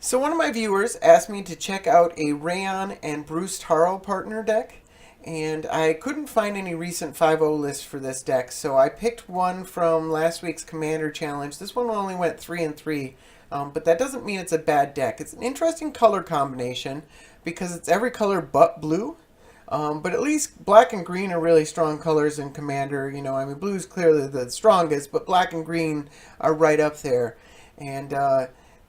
So one of my viewers asked me to check out a Reyhan and Bruse Tarl partner deck, and I couldn't find any recent 5.0 lists for this deck, so I picked one from last week's Commander Challenge. This one only went 3 and 3, but that doesn't mean it's a bad deck. It's an interesting color combination because it's every color but blue. But at least black and green are really strong colors in Commander. Blue is clearly the strongest, but black and green are right up there. And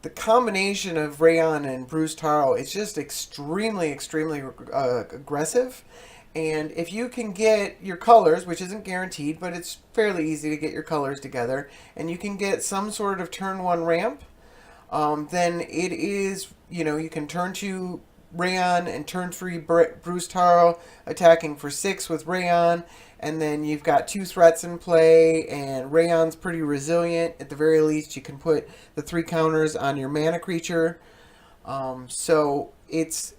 the combination of Reyhan and Bruse Tarl is just extremely aggressive. And if you can get your colors, which isn't guaranteed, but it's fairly easy to get your colors together, and you can get some sort of turn one ramp, then it is, you can turn two Reyhan and turn three Bruse Tarl attacking for 6 with Reyhan, and then you've got 2 threats in play, and Reyhan's pretty resilient. At the very least, you can put the 3 counters on your mana creature. So it's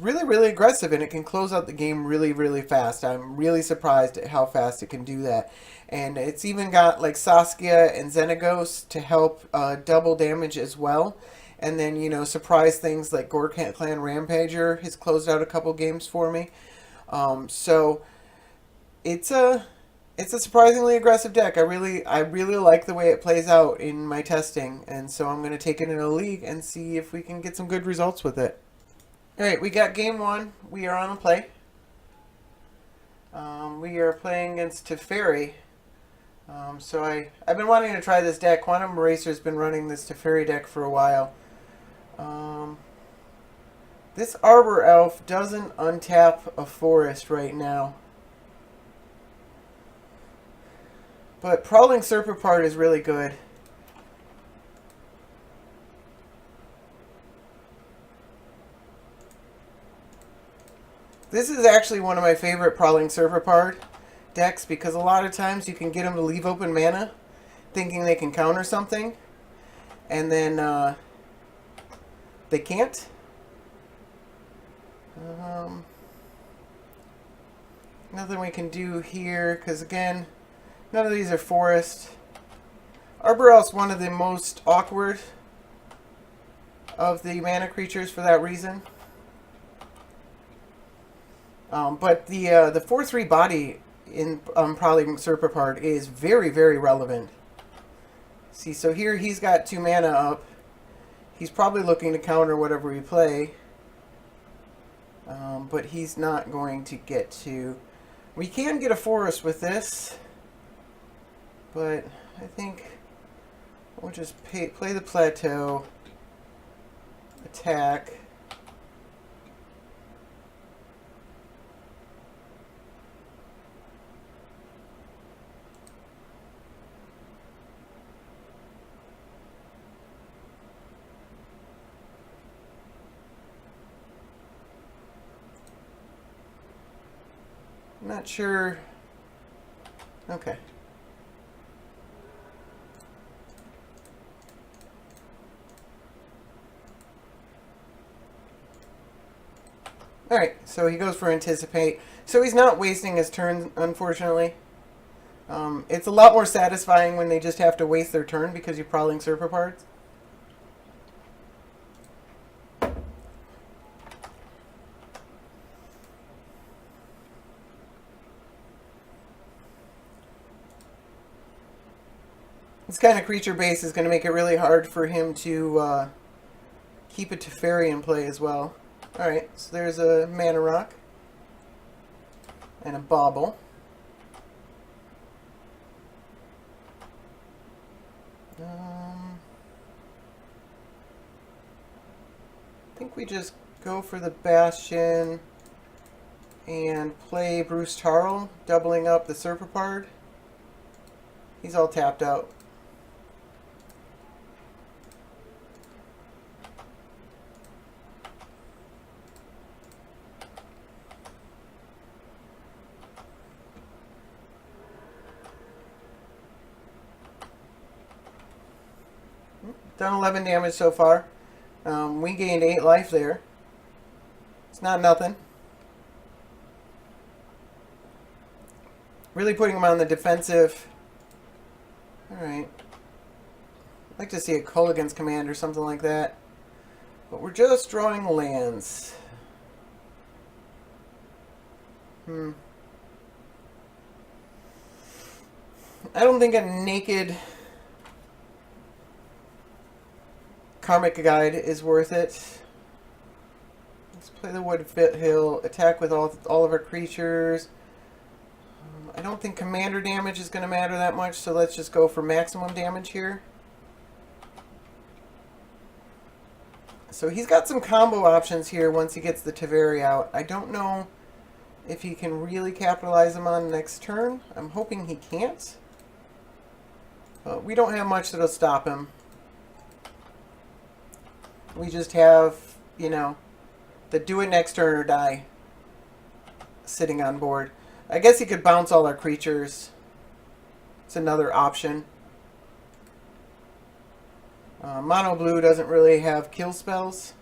really aggressive, and it can close out the game really fast. I'm really surprised at how fast it can do that. And it's even got like Saskia and Xenagos to help double damage as well. And then, surprise things like Gore Clan Rampager has closed out a couple games for me. So it's a surprisingly aggressive deck. I really like the way it plays out in my testing, and so I'm going to take it in a league and see if we can get some good results with it. All right, we got game 1. We are on the play. We are playing against Teferi. So I've been wanting to try this deck. Quantum Eraser's been running this Teferi deck for a while. This Arbor Elf doesn't untap a forest right now. But Prowling Serpapart is really good. This is actually one of my favorite Prowling Serpapart decks because a lot of times you can get them to leave open mana thinking they can counter something, and then they can't. Nothing we can do here because, again, none of these are forest. Arbor Elf's one of the most awkward of the mana creatures for that reason. But the 4/3 body in Prowling Serpapart is very relevant. See, so here he's got 2 mana up. He's probably looking to counter whatever we play. But he's not going to get to... We can get a forest with this, but I think we'll just play the plateau, attack. I'm not sure. Okay. Alright, so he goes for Anticipate. So he's not wasting his turn, unfortunately. It's a lot more satisfying when they just have to waste their turn because you're Prowling Serpaparts. This kind of creature base is going to make it really hard for him to keep a Teferi in play as well. Alright, so there's a Mana Rock and a Bauble. I think we just go for the Bastion and play Bruse Tarl, doubling up the Serpapart. He's all tapped out. Done 11 damage so far. We gained 8 life there. It's not nothing. Really putting him on the defensive. Alright. I'd like to see a Culligan's Command or something like that. But we're just drawing lands. I don't think a naked Karmic Guide is worth it. Let's play the Wood Hill, attack with all of our creatures. I don't think commander damage is going to matter that much, so let's just go for maximum damage here. So he's got some combo options here once he gets the Taveri out. I don't know if he can really capitalize them on next turn. I'm hoping he can't. But we don't have much that'll stop him. We just have, you know, the do it next turn or die sitting on board. I guess he could bounce all our creatures. It's another option. Mono blue doesn't really have kill spells.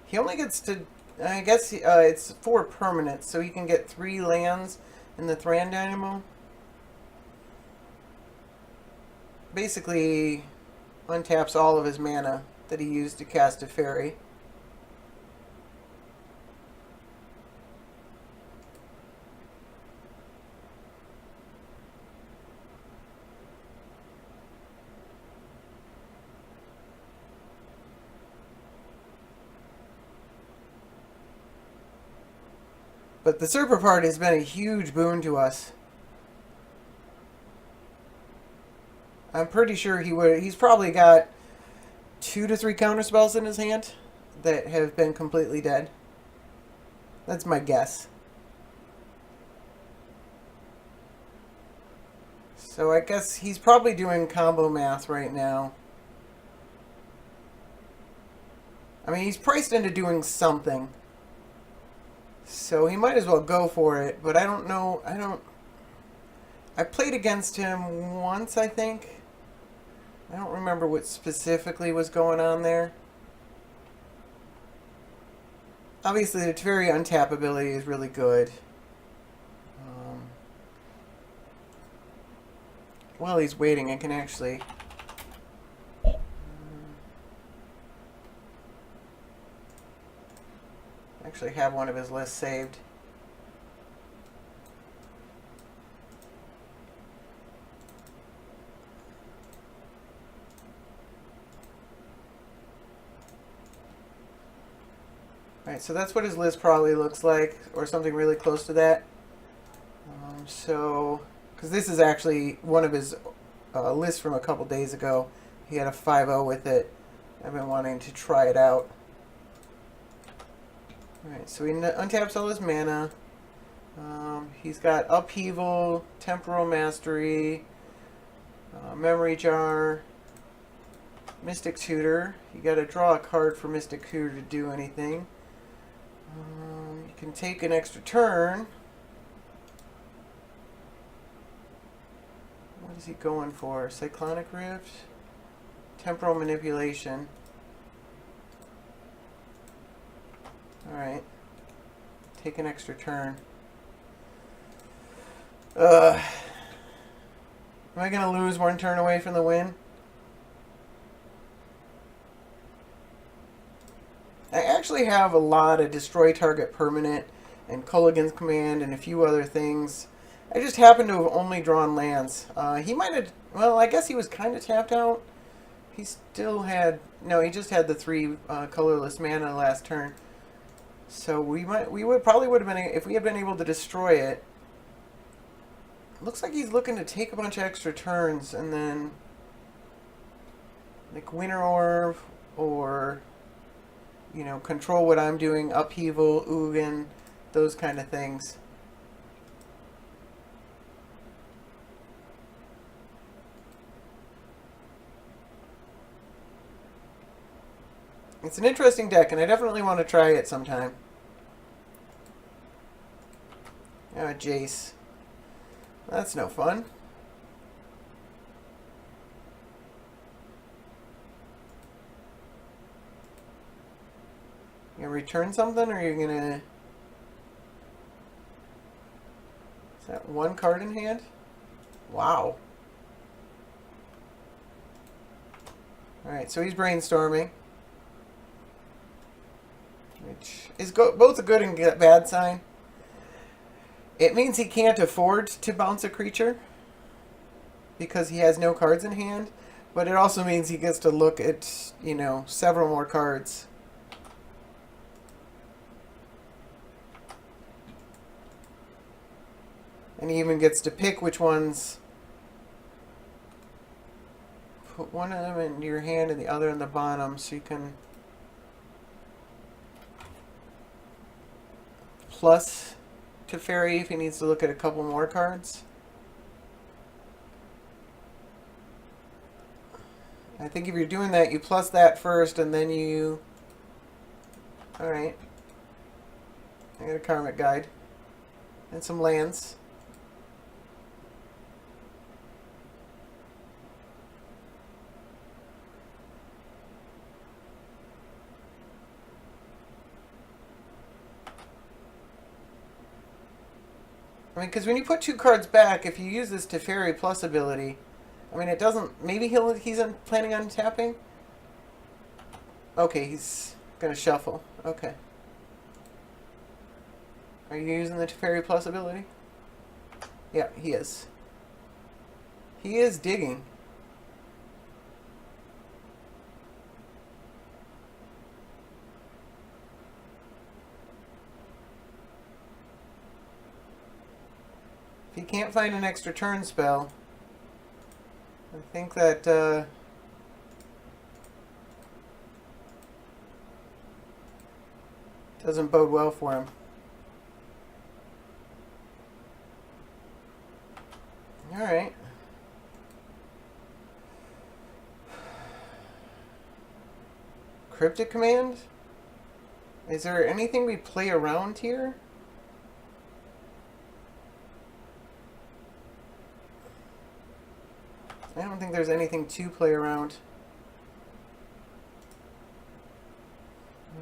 He only gets to, I guess it's 4 permanents, so he can get 3 lands in the Thran Dynamo. Basically untaps all of his mana that he used to cast a fairy. But the Serper part has been a huge boon to us. I'm pretty sure he's probably got 2 to 3 counterspells in his hand that have been completely dead. That's my guess. So I guess he's probably doing combo math right now. I mean, he's priced into doing something. So he might as well go for it, but I don't know. I played against him once, I think. I don't remember what specifically was going on there. Obviously, the Teferi untap ability is really good. While he's waiting, I can actually have one of his lists saved. Alright, so that's what his list probably looks like, or something really close to that. Because this is actually one of his lists from a couple days ago. He had a 5-0 with it. I've been wanting to try it out. Alright, so he untaps all his mana. He's got Upheaval, Temporal Mastery, Memory Jar, Mystic Tutor. You got to draw a card for Mystic Tutor to do anything. You can take an extra turn. What is he going for? Cyclonic Rift? Temporal Manipulation. Alright. Take an extra turn. Am I going to lose 1 turn away from the win? I actually have a lot of Destroy Target Permanent and Culligan's Command and a few other things. I just happen to have only drawn lands. He might have, well, I guess he was kind of tapped out. He still had, no, he just had the 3 colorless mana last turn. So we probably would have been, if we had been able to destroy it. Looks like he's looking to take a bunch of extra turns and then like Winter Orb or, you know, control what I'm doing, Upheaval, Ugin, those kind of things. It's an interesting deck, and I definitely want to try it sometime. Jace. That's no fun. You gonna return something, or are you gonna... Is that 1 card in hand? Wow. Alright, so he's brainstorming. Which is both a good and bad sign. It means he can't afford to bounce a creature because he has no cards in hand. But it also means he gets to look at, you know, several more cards. And he even gets to pick which ones. Put one of them in your hand and the other in the bottom so you can plus Teferi if he needs to look at a couple more cards. I think if you're doing that, you plus that first and then you... Alright. I got a Karmic Guide. And some lands. I mean, because when you put 2 cards back, if you use this Teferi Plus ability, I mean, it doesn't... Maybe he's planning on tapping? Okay, he's going to shuffle. Okay. Are you using the Teferi Plus ability? Yeah, he is. He is digging. If you can't find an extra turn spell, I think that doesn't bode well for him. Alright. Cryptic Command? Is there anything we play around here? I don't think there's anything to play around.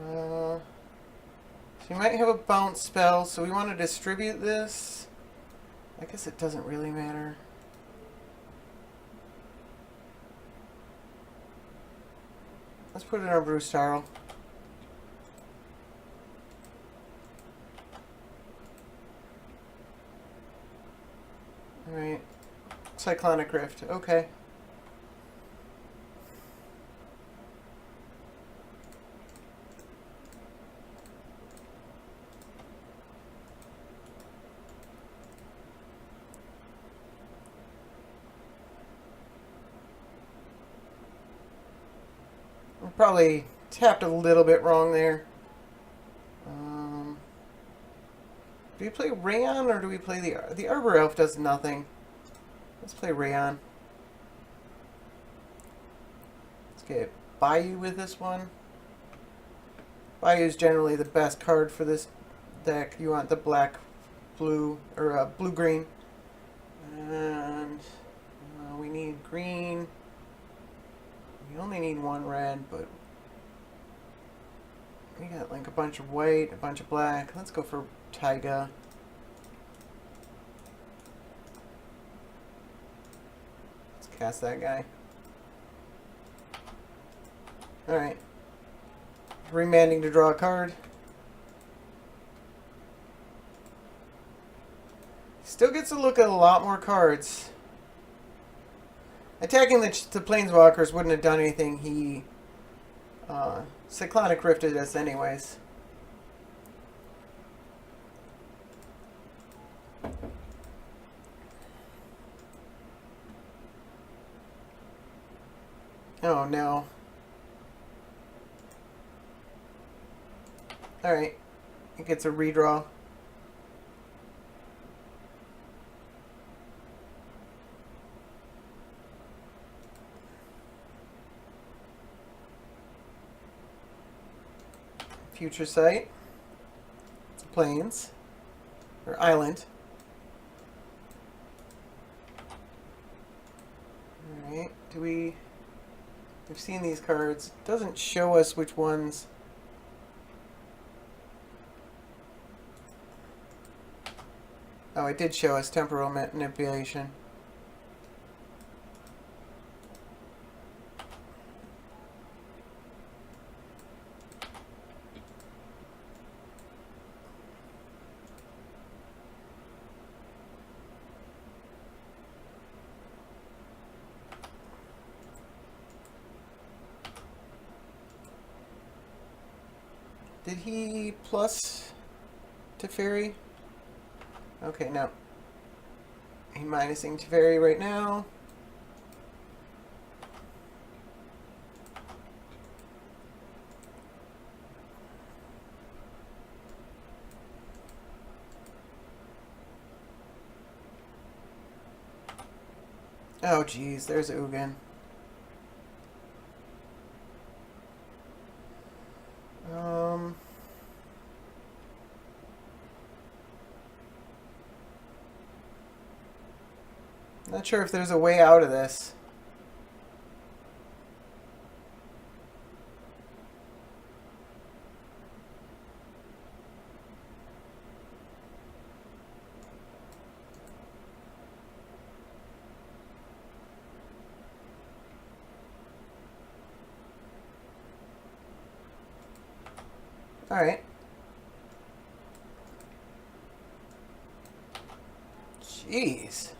So you might have a bounce spell, so we want to distribute this. I guess it doesn't really matter. Let's put it on Bruse Tarl. Alright. Cyclonic Rift. Okay. Probably tapped a little bit wrong there. Do we play Reyhan or do we play the Arbor Elf? Does nothing. Let's play Reyhan. Let's get Bayou with this one. Bayou is generally the best card for this deck. You want the black, blue, or blue-green. And we need green. We only need 1 red, but we got like a bunch of white, a bunch of black. Let's go for Taiga. Let's cast that guy. Alright. Remanding to draw a card. Still gets to look at a lot more cards. Attacking the Planeswalkers wouldn't have done anything. He Cyclonic Rifted us anyways. Oh no. Alright. It gets a redraw. Future Sight. It's a plains. Or island. Alright. We've seen these cards. It doesn't show us which ones. Oh, it did show us temporal manipulation. Did he plus to fairy? Okay, no. He minusing to fairy right now. Oh, geez, there's Ugin. Not sure if there's a way out of this. Alright. Jeez.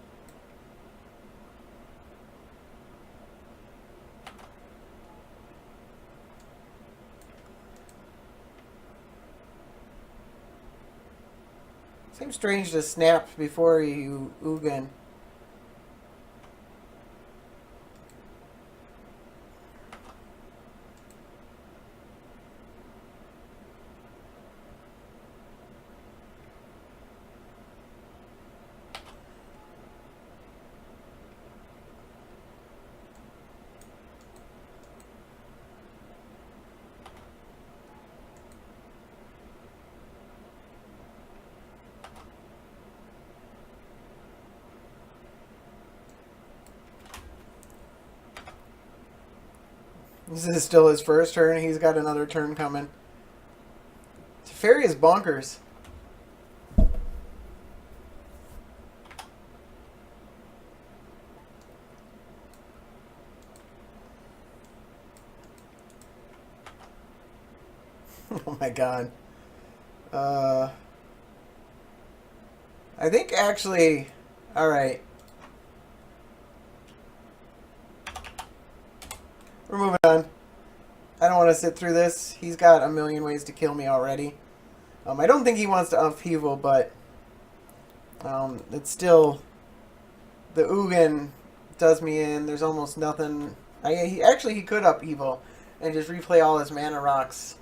Seems strange to snap before you Ugin. This is still his first turn. He's got another turn coming. Teferi is bonkers. Oh my god. I think actually... Alright. We're moving on. I don't want to sit through this. He's got a million ways to kill me already. I don't think he wants to upheaval, but... it's still... The Ugin does me in. There's almost nothing... He could upheaval and just replay all his mana rocks.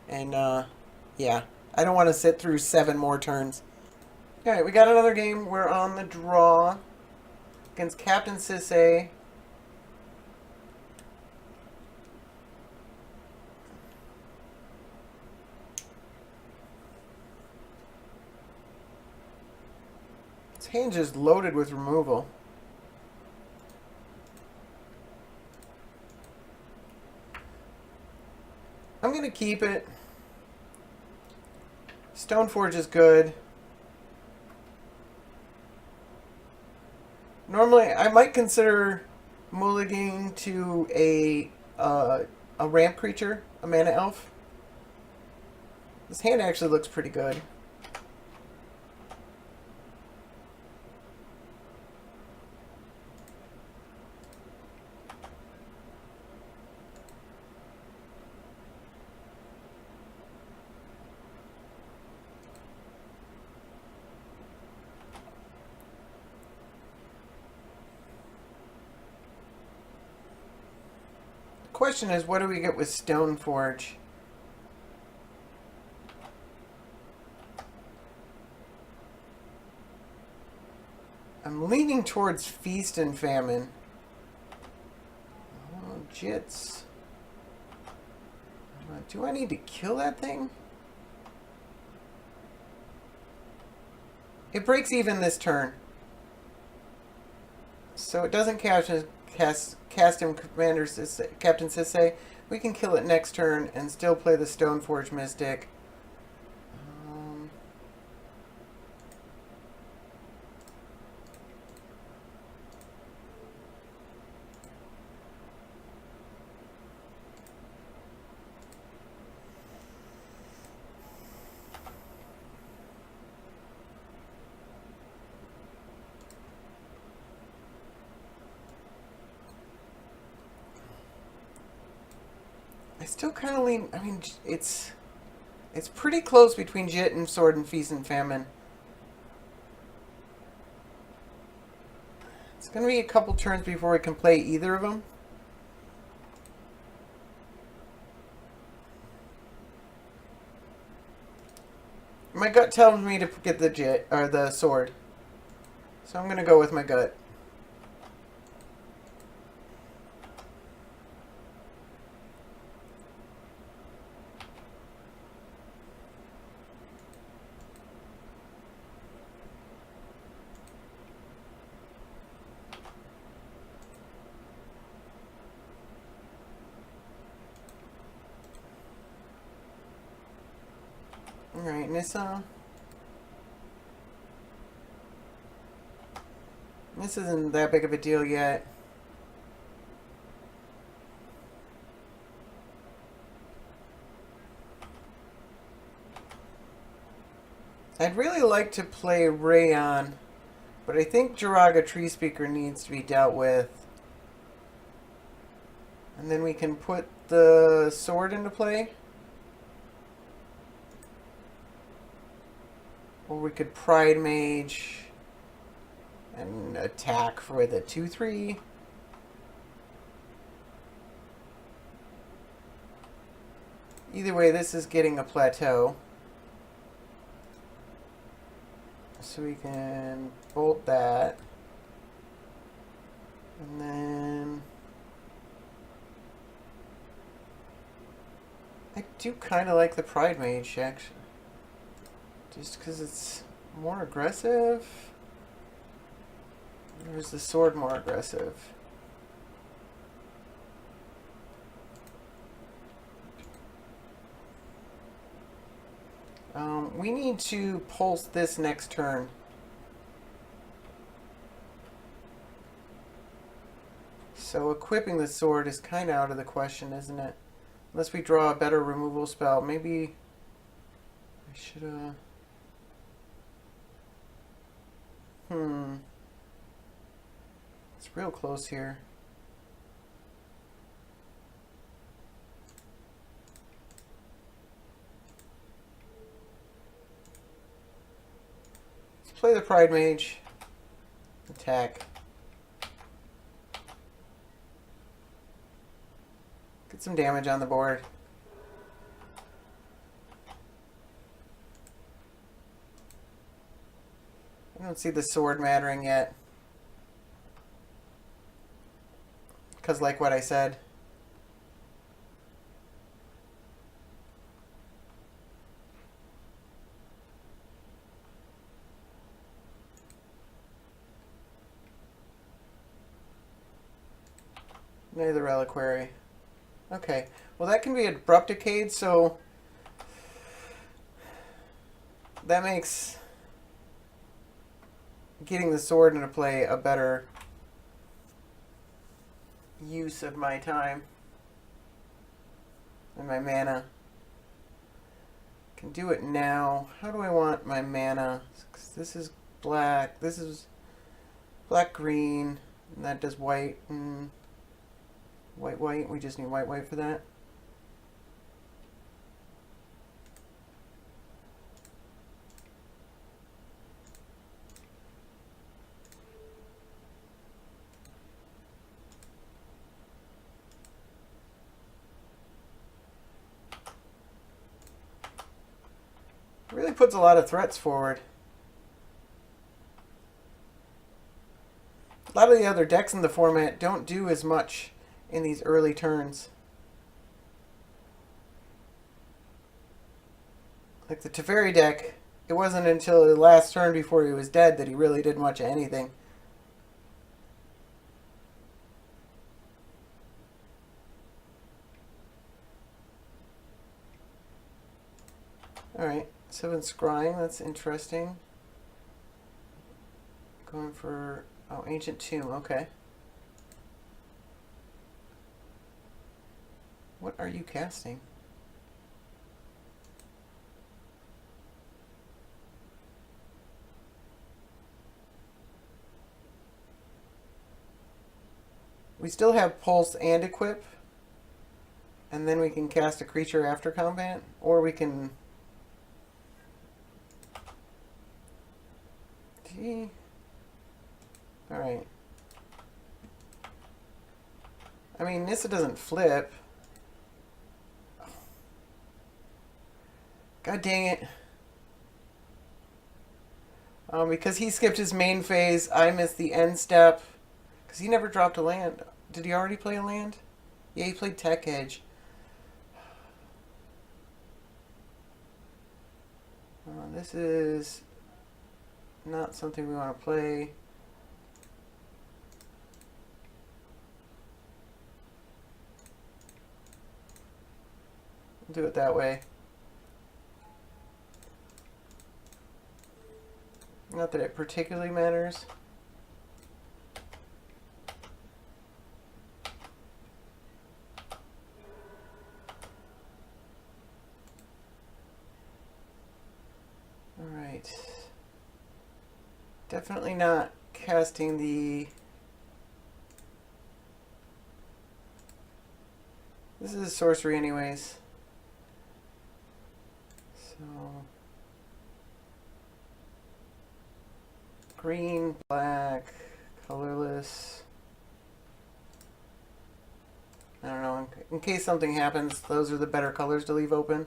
And, yeah. I don't want to sit through 7 more turns. Alright, we got another game. We're on the draw against Captain Sisse. His hand just loaded with removal. I'm going to keep it. Stoneforge is good. Normally, I might consider mulliganing to a ramp creature, a mana elf. This hand actually looks pretty good. Question is, what do we get with Stoneforge? I'm leaning towards Feast and Famine. Oh, jits. Do I need to kill that thing? It breaks even this turn. So it doesn't cast him Captain Sisse. We can kill it next turn and still play the Stoneforge Mystic. I still kind of lean... I mean, it's It's pretty close between Jit and Sword and Feast and Famine. It's going to be a couple turns before we can play either of them. My gut tells me to get the Jit or the Sword, so I'm going to go with my gut. Alright, Nissa. This isn't that big of a deal yet. I'd really like to play Reyhan, but I think Jiraga Tree Speaker needs to be dealt with. And then we can put the sword into play. Or we could Pride Mage and attack for the 2-3. Either way, this is getting a plateau. So we can bolt that. And then I do kind of like the Pride Mage, actually. Just because it's more aggressive. Or is the sword more aggressive? We need to pulse this next turn. So equipping the sword is kind of out of the question, isn't it? Unless we draw a better removal spell. Maybe I should have... It's real close here. Let's play the Pride Mage. Attack. Get some damage on the board. I don't see the sword mattering yet. Because like what I said. Neither Reliquary. Okay. Well, that can be Abrupt Decayed, so that makes getting the sword into play a better use of my time and my mana. Can do it now. How do I want my mana? 'Cause this is black. This is black green. And that does white. White white. We just need white white for that. Really puts a lot of threats forward. A lot of the other decks in the format don't do as much in these early turns. Like the Teferi deck, it wasn't until the last turn before he was dead that he really did much of anything. Alright, 7 Scrying, that's interesting. Going for, oh, Ancient Tomb, okay. What are you casting? We still have Pulse and Equip. And then we can cast a creature after combat. Or we can Gee. Alright. I mean, Nissa doesn't flip. God dang it. Because he skipped his main phase, I missed the end step. Because he never dropped a land. Did he already play a land? Yeah, he played Tech Edge. This is not something we want to play. We'll do it that way. Not that it particularly matters. Alright. Definitely not casting the... This is a sorcery anyways. So... Green, black, colorless. I don't know, in case something happens, those are the better colors to leave open.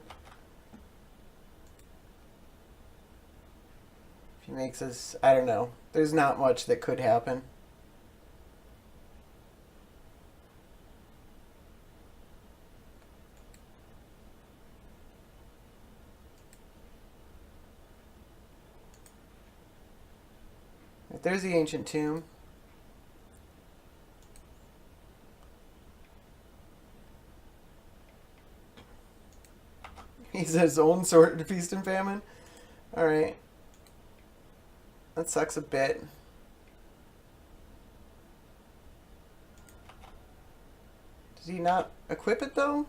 If he makes us, I don't know. There's not much that could happen. There's the ancient tomb. He's his own sort of feast and famine. Alright. That sucks a bit. Does he not equip it though?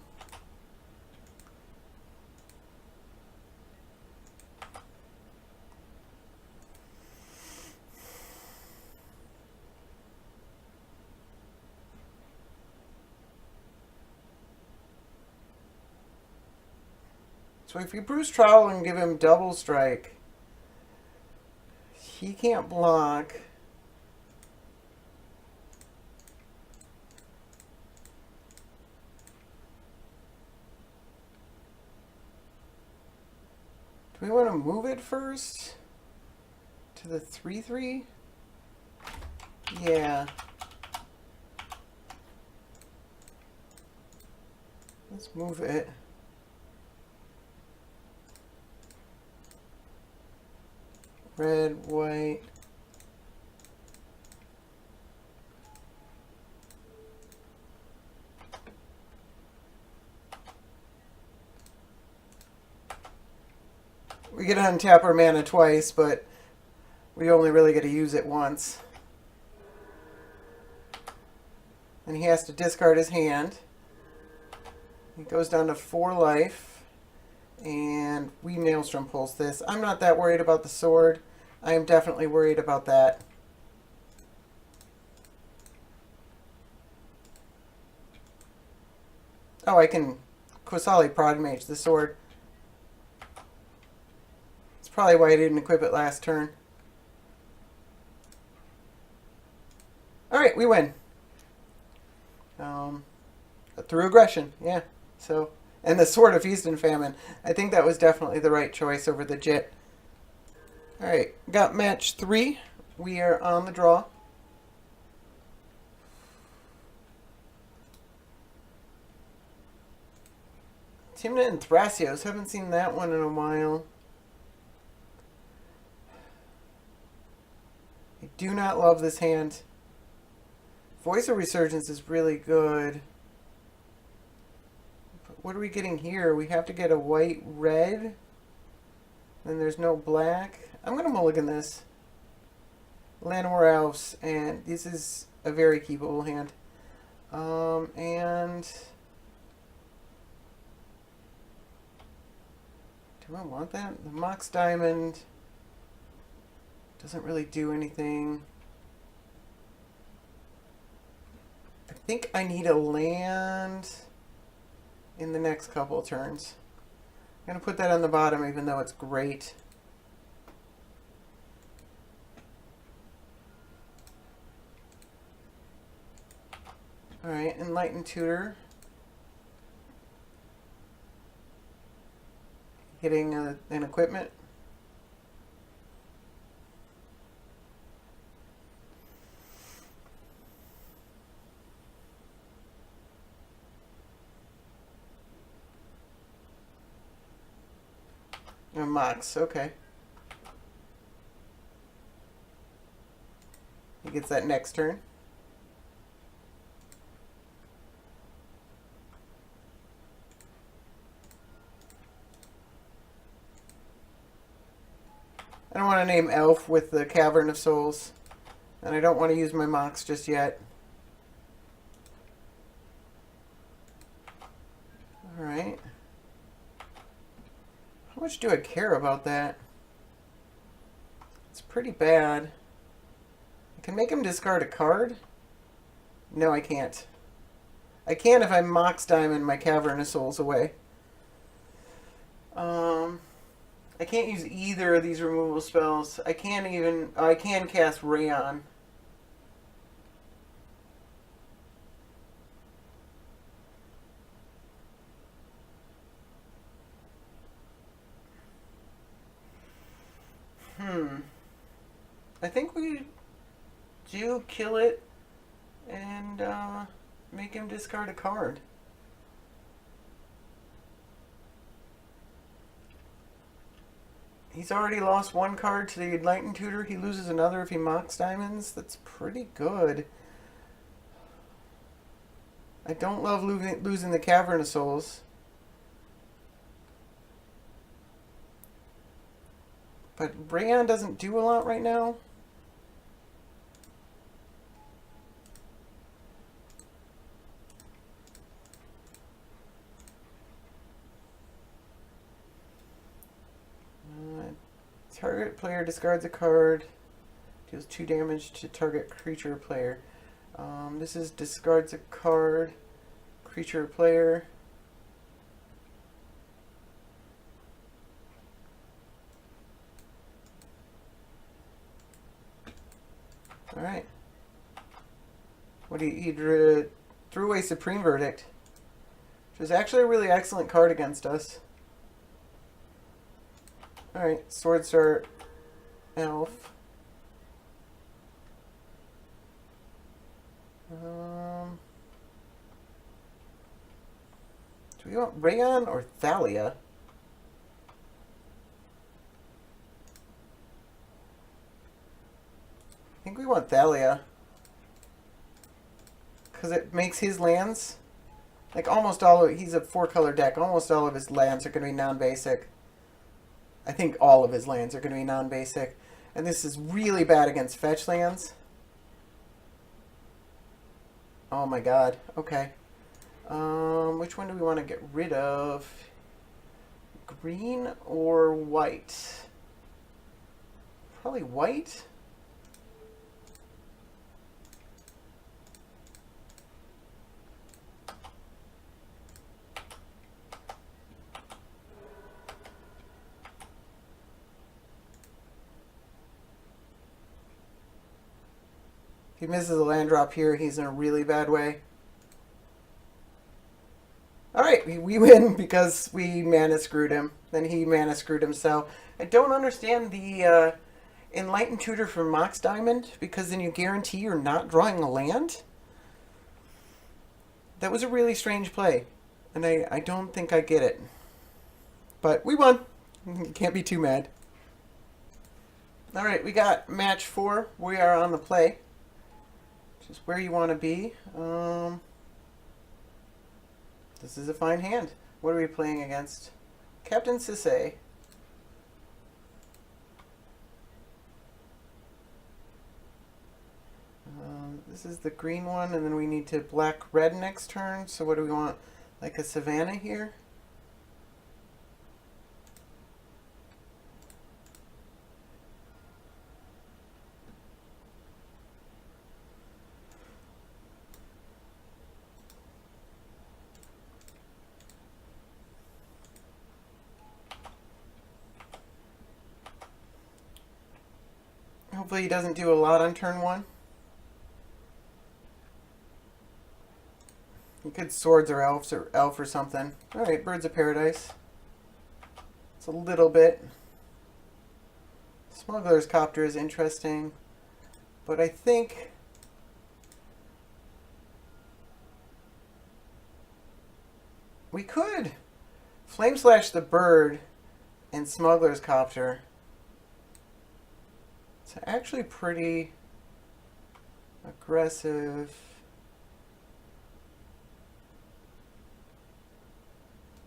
So if you Bruse Tarl and give him double strike, he can't block. Do we want to move it first? To the 3/3? Yeah. Let's move it. Red, white. We get to untap our mana twice, but we only really get to use it once. And he has to discard his hand. He goes down to 4 life. And we Maelstrom Pulse this. I'm not that worried about the sword. I am definitely worried about that. Oh, I can Qasali Prod Mage the sword. It's probably why I didn't equip it last turn. Alright, we win. Through aggression, yeah. So... And the Sword of Feast and Famine. I think that was definitely the right choice over the Jit. Alright, got match 3. We are on the draw. Timna and Thrasios. Haven't seen that one in a while. I do not love this hand. Voice of Resurgence is really good. What are we getting here? We have to get a white, red. Then there's no black. I'm going to mulligan this. Llanowar Elves. And this is a very keepable hand. And... do I want that? The Mox Diamond doesn't really do anything. I think I need a land in the next couple of turns. I'm going to put that on the bottom even though it's great. Alright, Enlightened Tutor. Getting an equipment. Mox, okay. He gets that next turn. I don't want to name Elf with the Cavern of Souls. And I don't want to use my Mox just yet. Alright. How much do I care about that? It's pretty bad. I can make him discard a card? No, I can't. I can if I Mox Diamond my Cavern of Souls away. I can't use either of these removal spells. I can't even... I can cast Reyhan. I think we do kill it and make him discard a card. He's already lost one card to the Enlightened Tutor. He loses another if he Mox Diamonds. That's pretty good. I don't love losing the Cavern of Souls. But Reyhan doesn't do a lot right now. Target player discards a card, deals 2 damage to target creature player. This is discards a card, creature player. Alright. What do he threw away Supreme Verdict, which is actually a really excellent card against us. Alright, Sword Star Elf. Do we want Reyhan or Thalia? I think we want Thalia. Because it makes his lands, like almost all of, he's a 4-color deck, almost all of his lands are going to be non-basic. I think all of his lands are going to be non-basic. And this is really bad against fetch lands. Oh my god. Okay. Which one do we want to get rid of? Green or white? Probably white. If he misses a land drop here, he's in a really bad way. Alright, we win because we mana screwed him. Then he mana screwed himself. I don't understand the Enlightened Tutor for Mox Diamond, because then you guarantee you're not drawing a land? That was a really strange play, and I don't think I get it. But we won. You can't be too mad. Alright, we got match 4. We are on the play. Which is where you want to be. This is a fine hand. What are we playing against? Captain Sisay. This is the green one, and then we need to black-red next turn. So what do we want? Like a Savannah here? Hopefully he doesn't do a lot on turn 1. You could swords or elf or something. Alright, Birds of Paradise. It's a little bit. Smuggler's Copter is interesting. But I think we could Flame Slash the bird and Smuggler's Copter. It's actually pretty aggressive.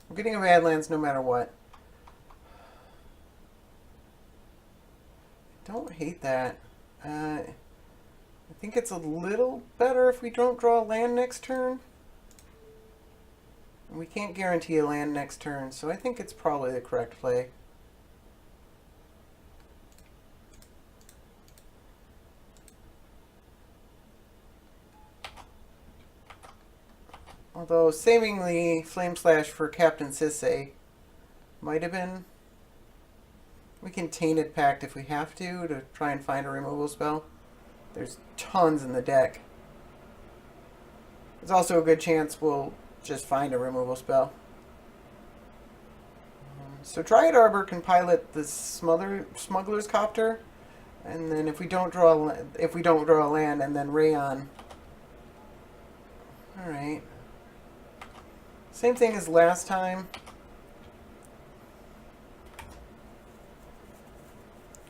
I'm getting a Badlands no matter what. I don't hate that. I think it's a little better if we don't draw a land next turn. We can't guarantee a land next turn, so I think it's probably the correct play. Although saving the Flame Slash for Captain Sisay might have been. We can Tainted Pact if we have to try and find a removal spell. There's tons in the deck. There's also a good chance we'll just find a removal spell. So Dryad Arbor can pilot the Smuggler's Copter, and then if we don't draw a land, and then Reyhan. All right. Same thing as last time.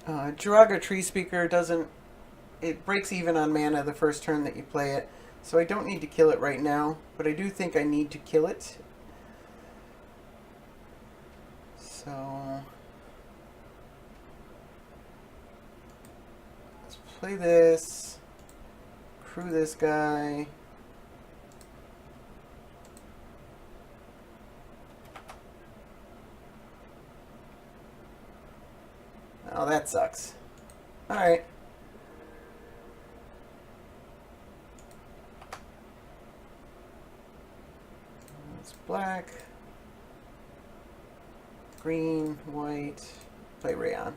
Jiraga Tree Speaker doesn't. It breaks even on mana the first turn that you play it, so I don't need to kill it right now, but I do think I need to kill it. So let's play this, crew this guy. Oh, that sucks. Alright. It's black, green, white, play Reyhan.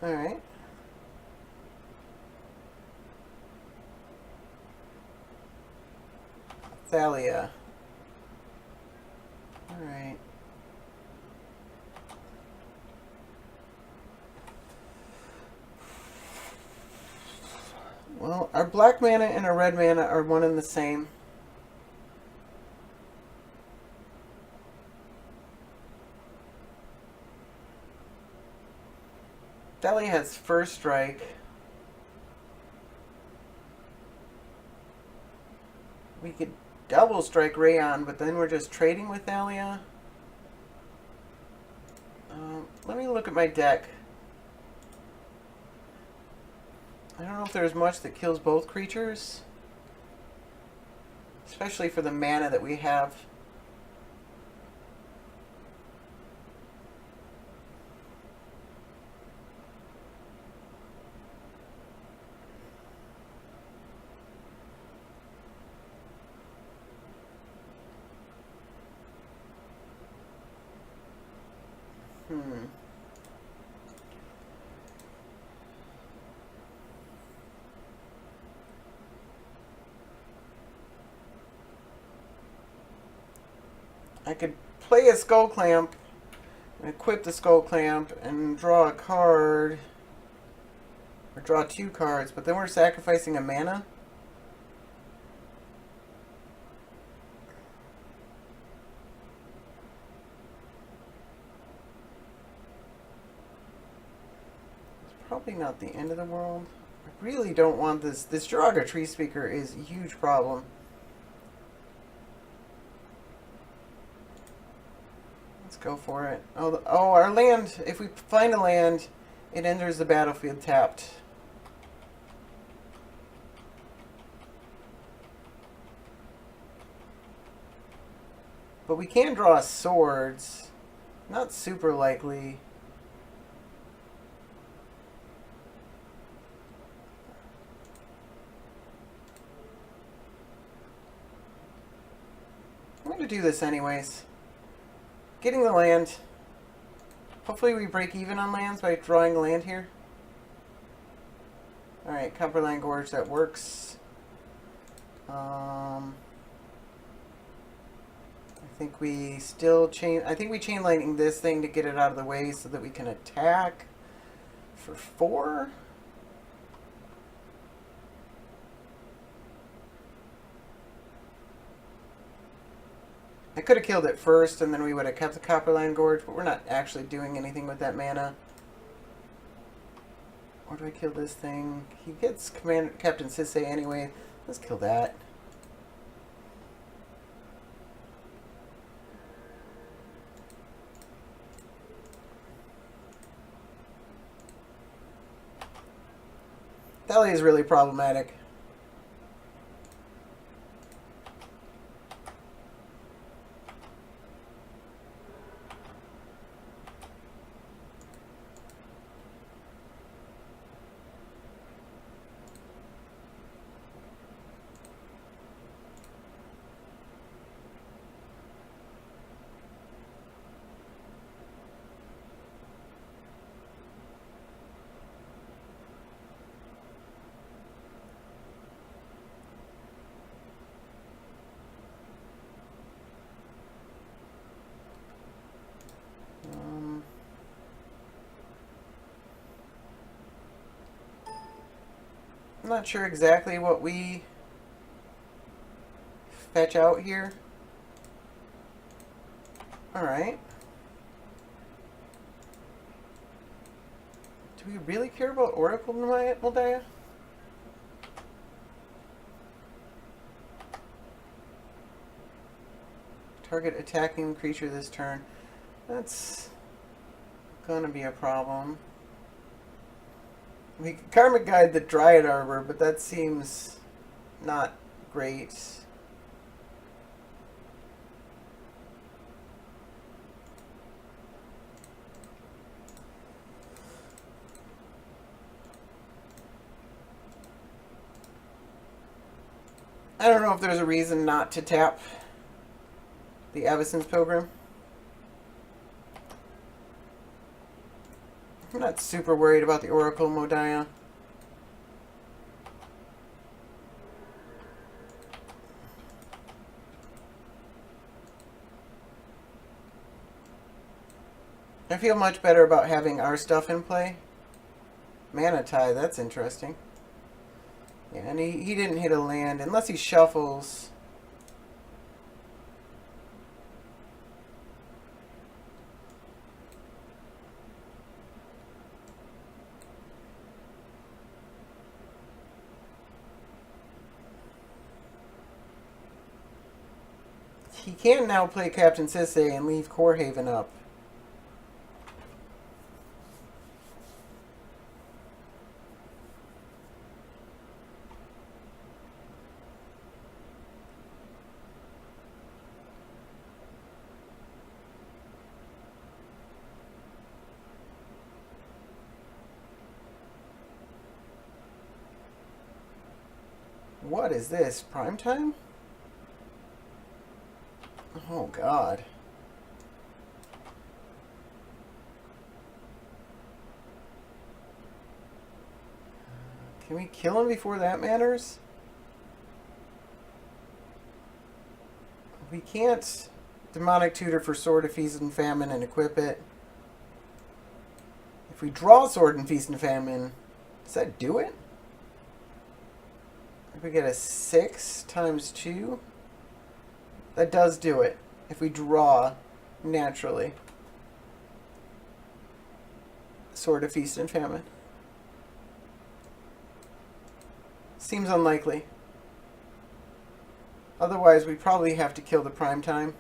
Alright. Thalia. Alright. Well, our black mana and our red mana are one and the same. Thalia has first strike. We could double strike Reyhan, but then we're just trading with Thalia. Let me look at my deck. I don't know if there's much that kills both creatures, especially for the mana that we have. I could play a Skull Clamp, and equip the Skull Clamp, and draw a card, or draw 2 cards, but then we're sacrificing a mana. It's probably not the end of the world. I really don't want this. This Jiraga Tree Speaker is a huge problem. Go for it. Oh, our land, if we find a land, it enters the battlefield tapped. But we can draw swords. Not super likely. to do this anyways. Getting the land. Hopefully we break even on lands by drawing land here. Alright, Copperline Gorge, that works. I think we still I think we chain lightning this thing to get it out of the way so that we can attack for 4. I could have killed it first and then we would have kept the Copperline Gorge, but we're not actually doing anything with that mana. Or do I kill this thing? He gets Captain Sisay anyway. Let's kill that. Thalia is really problematic. I'm not sure exactly what we fetch out here. Alright. Do we really care about Oracle Moldiah? Target attacking creature this turn. That's gonna be a problem. We could Karmic Guide the Dryad Arbor, but that seems not great. I don't know if there's a reason not to tap the Avacyn's Pilgrim. I'm not super worried about the Oracle Moldiah. I feel much better about having our stuff in play. Manatee, that's interesting. Yeah, and he didn't hit a land unless he shuffles. He can now play Captain Sisay and leave Corehaven up. What is this? Prime time? Oh, God. Can we kill him before that matters? We can't Demonic Tutor for Sword of Feast and Famine and equip it. If we draw Sword and Feast and Famine, does that do it? If we get a 6 times 2, that does do it. If we draw naturally. Sword of Feast and Famine. Seems unlikely. Otherwise, we probably have to kill the prime time.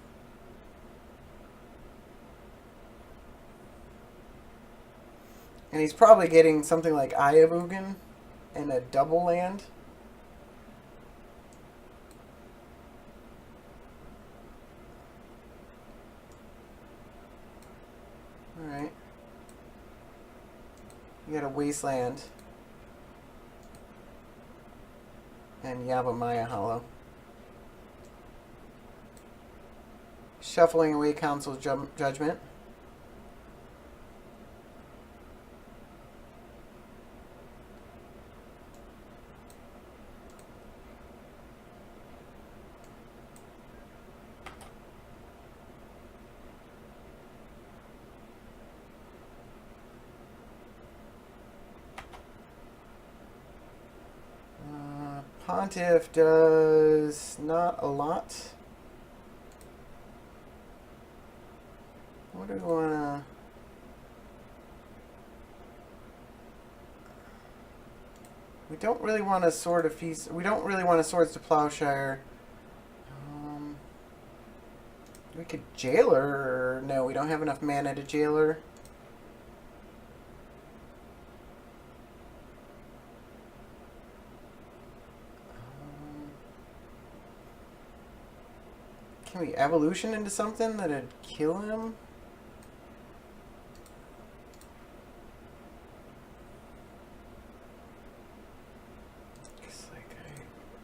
And he's probably getting something like Eye of Ugin and a double land. Alright. You got a Wasteland. And Yavimaya Hollow. Shuffling away Council's judgment. Pontiff does not a lot. What do we want to... We don't really want a Sword of Feast. We don't really want a Swords to Plowshare. We could Jailer. No, we don't have enough mana to Jailer. Can we evolution into something that'd kill him? It's like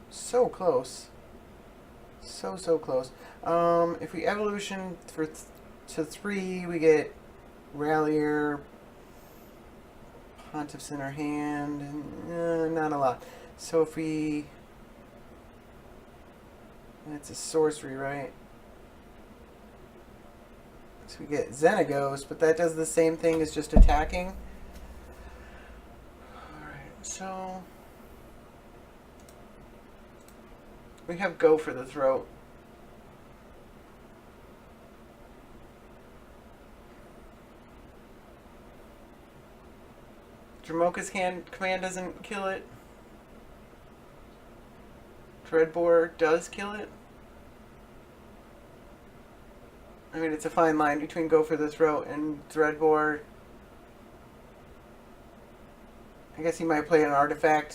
so close. So close. If we evolution to 3, we get Rallier, Pontiff's in our hand, and not a lot. So if we... That's a sorcery, right? So we get Xenagos, but that does the same thing as just attacking. Alright, so... We have Go for the Throat. Dramoka's command doesn't kill it. Dreadbore does kill it. I mean, it's a fine line between Go for the Throat and Dreadbore. I guess he might play an artifact,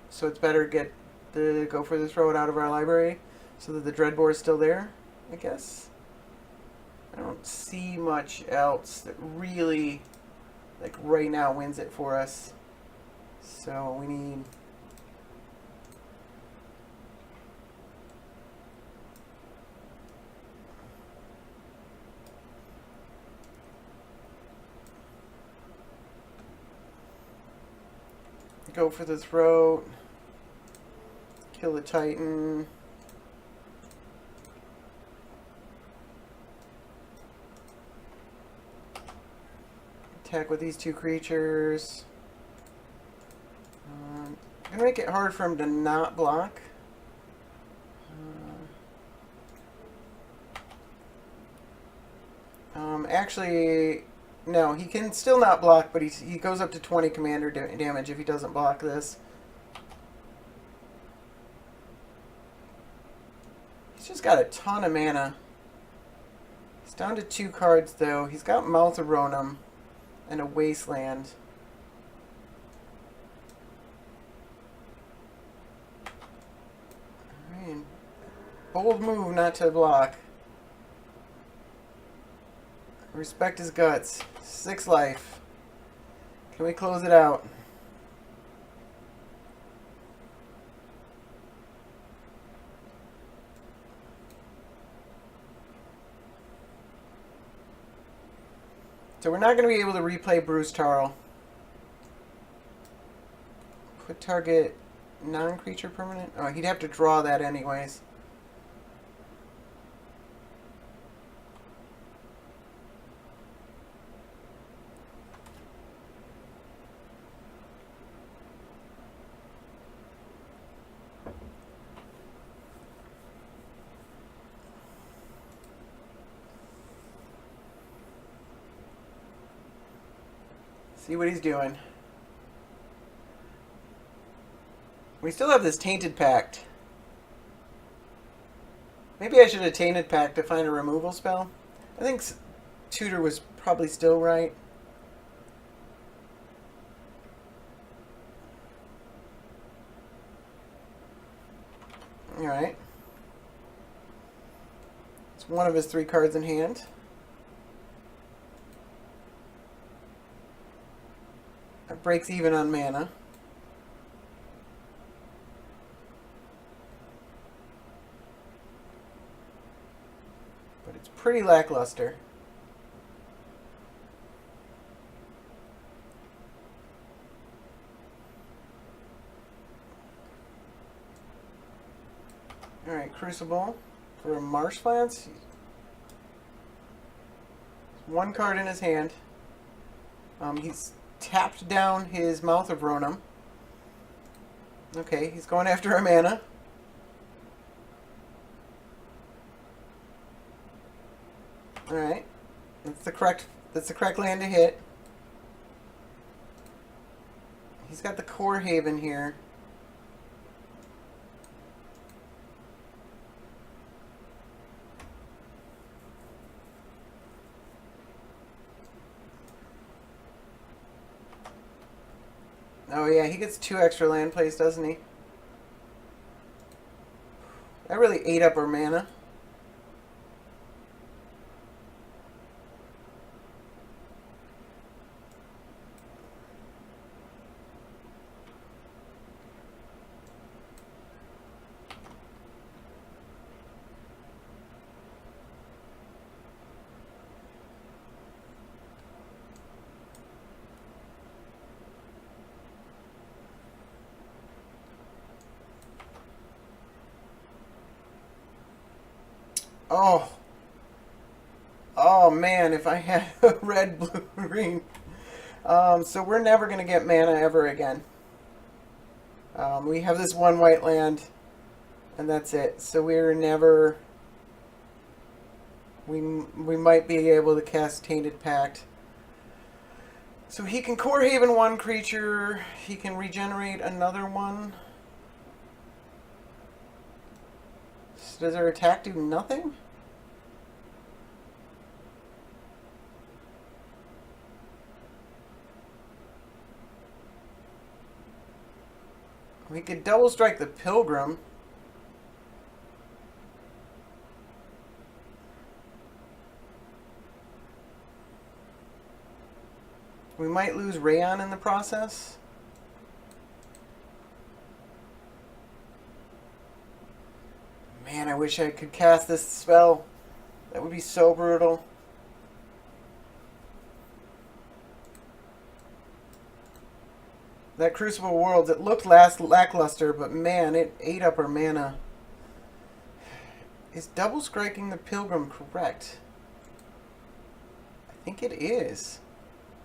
so it's better to get the Go for the Throat out of our library so that the Dreadbore is still there, I guess. I don't see much else that really, like, right now wins it for us. So we need... Go for the Throat. Kill the Titan. Attack with these 2 creatures. I'm going to make it hard for him to not block. Actually, no, he can still not block, but he goes up to 20 commander damage if he doesn't block this. He's just got a ton of mana. He's down to 2 cards, though. He's got Mouth of Ronom and a Wasteland. I mean, bold move not to block. Respect his guts. 6 life. Can we close it out? So we're not going to be able to replay Bruse Tarl. Put target non-creature permanent? Oh, he'd have to draw that anyways. See what he's doing. We still have this Tainted Pact. Maybe I should have Tainted Pact to find a removal spell. I think Tutor was probably still right. Alright. It's one of his 3 cards in hand. That breaks even on mana. But it's pretty lackluster. Alright, Crucible for a Marsh Flats. One card in his hand. He's tapped down his Mouth of Ronom. Okay, he's going after a mana. Alright. That's the correct land to hit. He's got the Core Haven here. Oh yeah, he gets 2 extra land plays, doesn't he? That really ate up our mana. Oh. Oh man, if I had a red, blue, green. So we're never going to get mana ever again. We have this one white land, and that's it. So we're never... We might be able to cast Tainted Pact. So he can Core Haven one creature. He can regenerate another one. So does our attack do nothing? We could double strike the Pilgrim. We might lose Reyhan in the process. Man, I wish I could cast this spell. That would be so brutal. That Crucible Worlds, it looked lackluster, but man, it ate up our mana. Is double striking the Pilgrim correct? I think it is.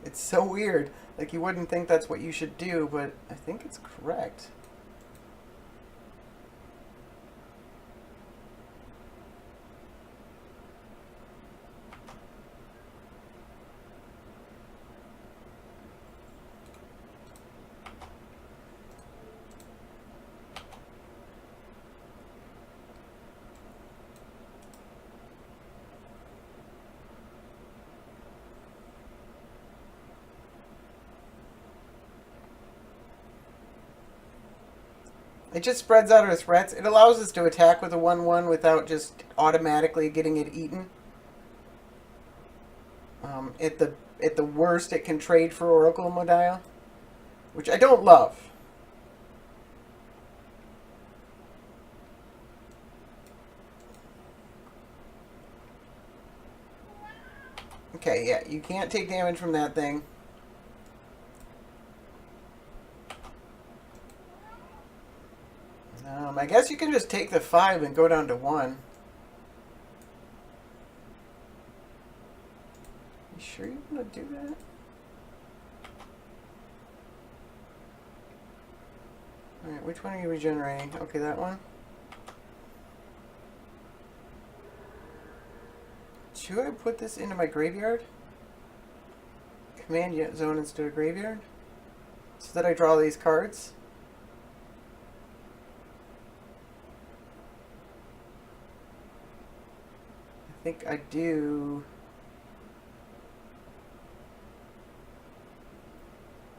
It's so weird. Like, you wouldn't think that's what you should do, but I think it's correct. It just spreads out our threats. It allows us to attack with a 1/1 without just automatically getting it eaten. At the worst, it can trade for Oracle Modiah, which I don't love. Okay, yeah, you can't take damage from that thing. I guess you can just take the 5 and go down to 1. You sure you want to do that? Alright, which one are you regenerating? Okay, that one. Should I put this into my graveyard? Command zone instead of graveyard? So that I draw these cards? I think I do.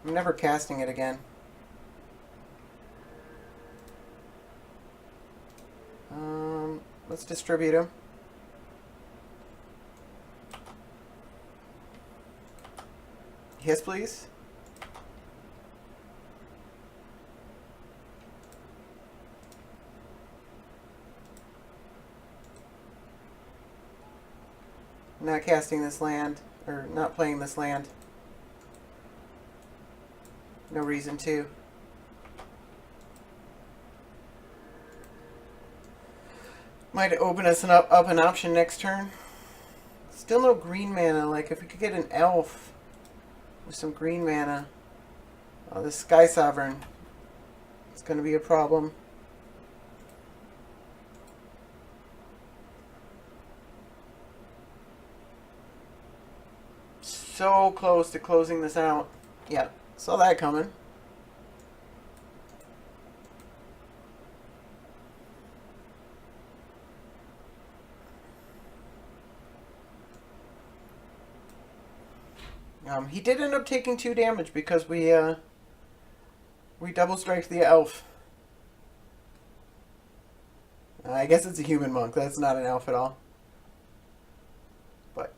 I'm never casting it again. Let's distribute them. Yes, please. not casting this land, or not playing this land. No reason to. Might open us up an option next turn. Still no green mana. Like, if we could get an elf with some green mana. Oh, this Sky Sovereign is going to be a problem. So close to closing this out. Yeah, saw that coming. He did end up taking 2 damage because we double striked the elf. I guess it's a human monk. That's not an elf at all. But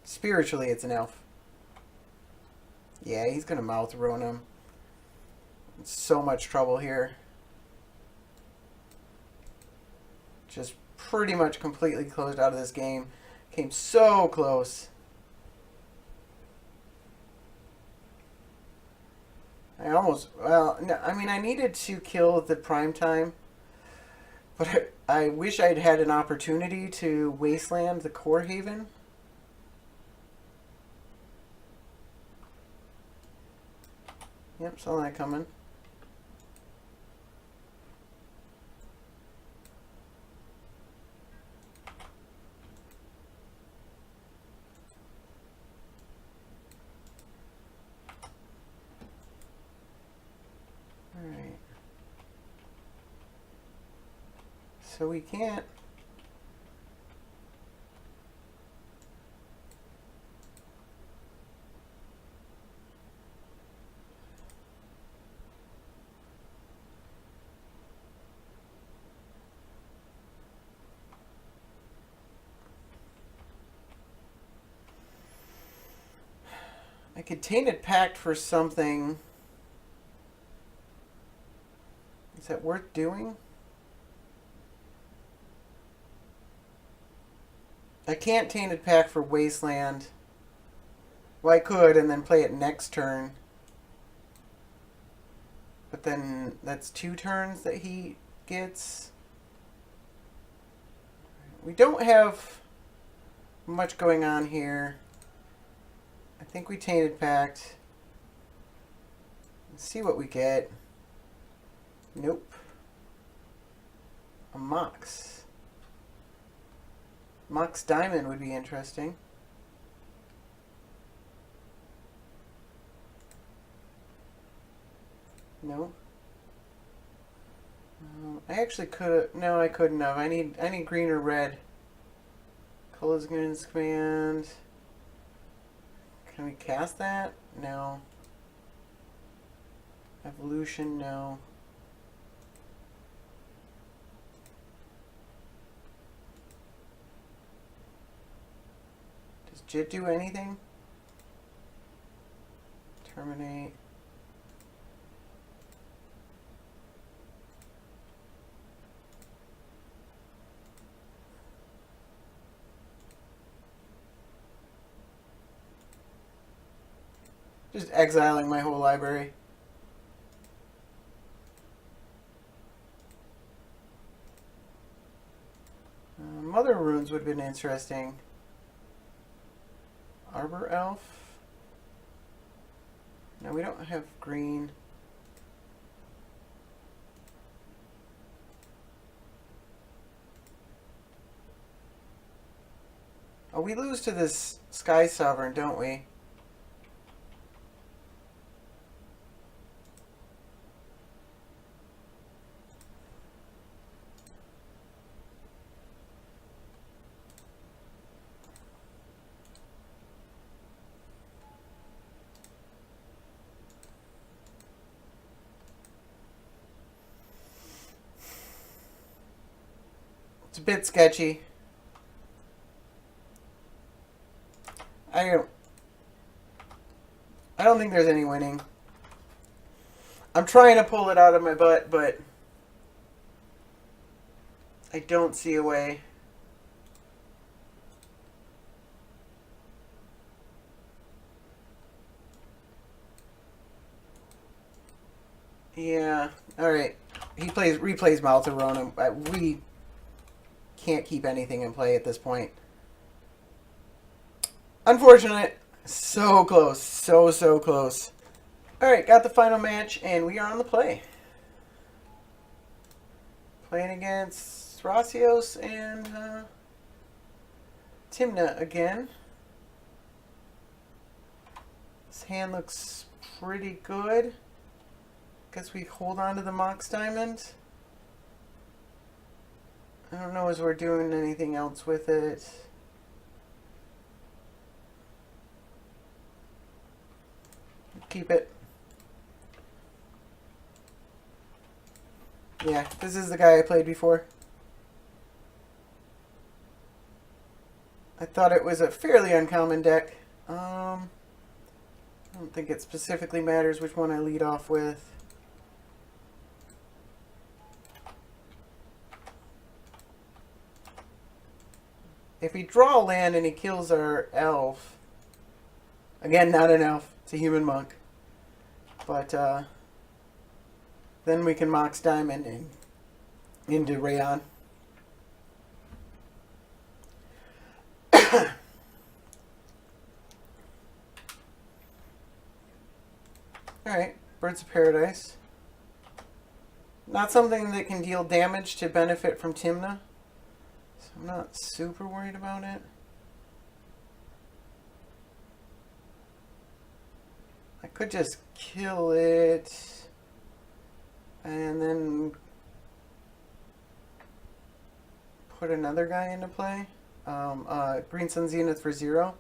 spiritually, it's an elf. Yeah, he's gonna mouth ruin him. So much trouble here. Just pretty much completely closed out of this game. Came so close. I almost, well, no, I mean, I needed to kill the prime time, but I wish I'd had an opportunity to wasteland the core haven. Yep, saw that coming. Alright. So we can't. I could Tainted Pact for something. Is that worth doing? I can't Tainted Pact for Wasteland. Well, I could and then play it next turn. But then that's 2 turns that he gets. We don't have much going on here. I think we Tainted Pact. Let's see what we get. Nope. A Mox. Mox Diamond would be interesting. No. I actually could have. No, I couldn't have. I need green or red. Collision's Command. Can we cast that? No. Evolution, no. Does Jit do anything? Terminate. Just exiling my whole library. Mother Runes would have been interesting. Arbor Elf. No, we don't have green. Oh, we lose to this Sky Sovereign, don't we? It's a bit sketchy. I don't think there's any winning. I'm trying to pull it out of my butt, but I don't see a way. Yeah. All right. He replays Maltarona. We can't keep anything in play at this point. Unfortunate. So close. So close. All right. Got the final match, and we are on the play. Playing against Thrasios and Timna again. This hand looks pretty good. Guess we hold on to the Mox Diamond. I don't know as we're doing anything else with it. Keep it. Yeah, this is the guy I played before. I thought it was a fairly uncommon deck. I don't think it specifically matters which one I lead off with. If we draw a land and he kills our elf, again, not an elf, it's a human monk. But then we can Mox Diamond and into Reyhan. Alright, Birds of Paradise. Not something that can deal damage to benefit from Timna. So I'm not super worried about it. I could just kill it and then put another guy into play. Green Sun Zenith for 0.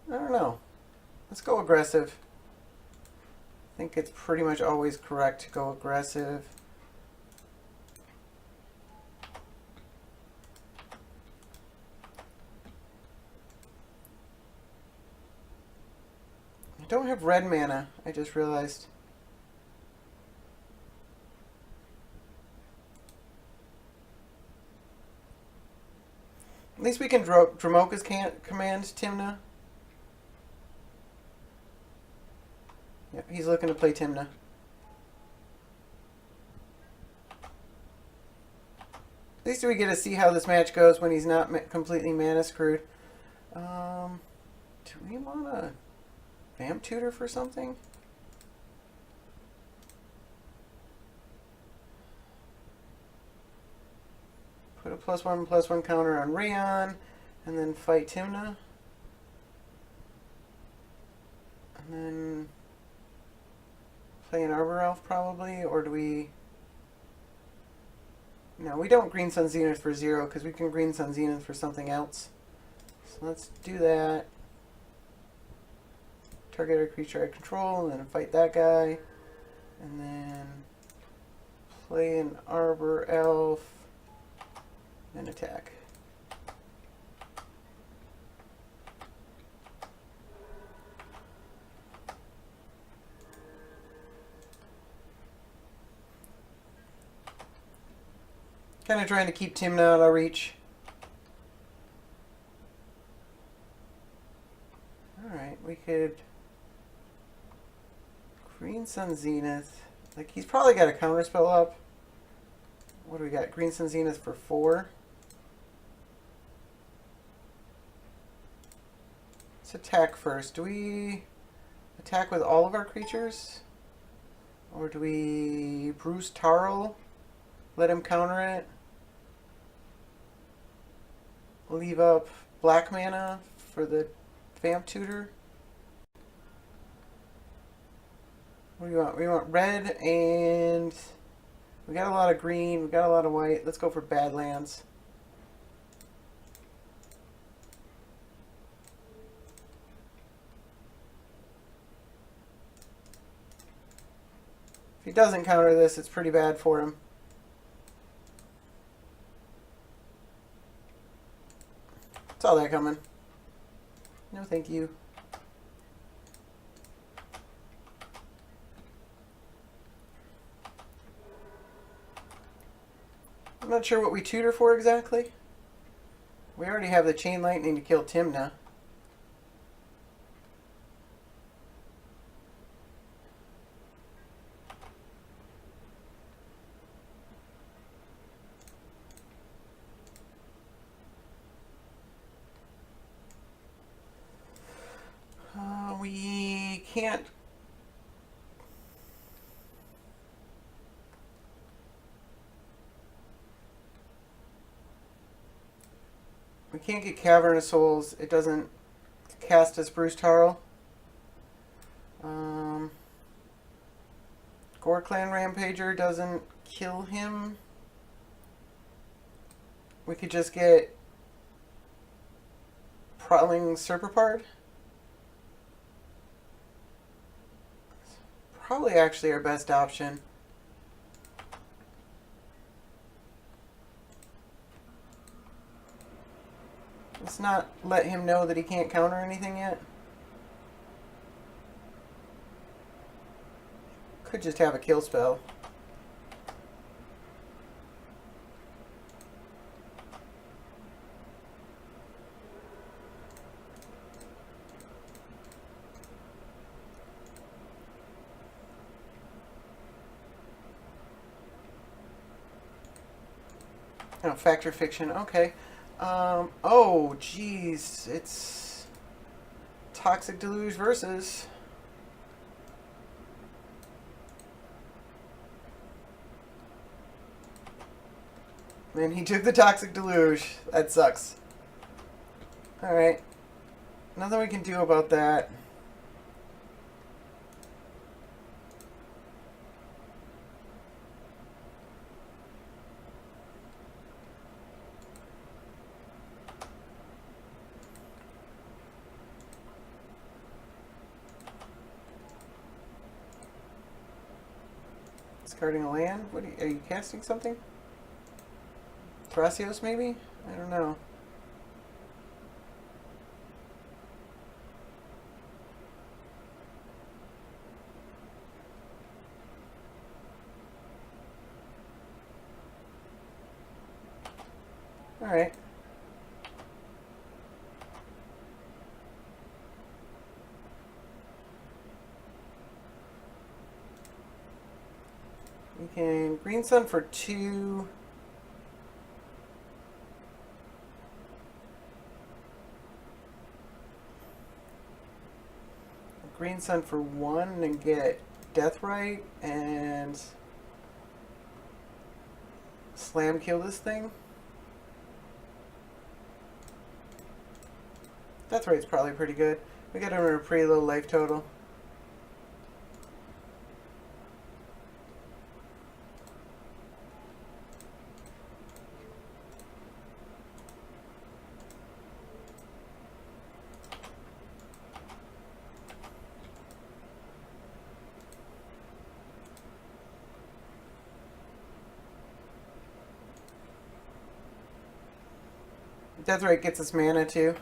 I don't know. Let's go aggressive. I think it's pretty much always correct to go aggressive. I don't have red mana, I just realized. At least we can Dromoka's command Timna. Yep, he's looking to play Timna. At least we get to see how this match goes when he's not completely mana screwed. Do we want to Vamp Tutor for something? Put a +1/+1 counter on Reyhan, and then fight Timna. And then play an Arbor Elf probably, or do we... No, we don't Green Sun Zenith for 0 because we can Green Sun Zenith for something else. So let's do that. Target a creature I control, and then fight that guy. And then play an Arbor Elf, and attack. Kind of trying to keep Timna out of reach. Alright, we could Green Sun Zenith. Like, he's probably got a counterspell up. What do we got? Green Sun Zenith for 4. Let's attack first. Do we attack with all of our creatures? Or do we Bruse Tarl? Let him counter it? Leave up black mana for the Vamp Tutor? What do you want? We want red, and we got a lot of green, we got a lot of white. Let's go for Badlands. If he doesn't counter this, it's pretty bad for him. Saw that coming. No, thank you. not sure what we tutor for exactly. We already have the Chain Lightning to kill Timna. We can't. We can't get Cavern of Souls. It doesn't cast as Bruse Tarl. Gore Clan Rampager doesn't kill him. We could just get Prowling Serpapard. Probably actually our best option. Let's not let him know that he can't counter anything yet. Could just have a kill spell. Oh, Factor Fiction. Okay. Oh, geez. It's Toxic Deluge versus. Man, he took the Toxic Deluge. That sucks. Alright. Nothing we can do about that. Discarding a land? What are you casting something? Thrasios, maybe? I don't know. Alright. We can Green Sun for 2. Green Sun for 1 and get Deathrite and slam kill this thing. Deathrite's probably pretty good. We got him at a pretty low life total. Deathrite gets us mana too.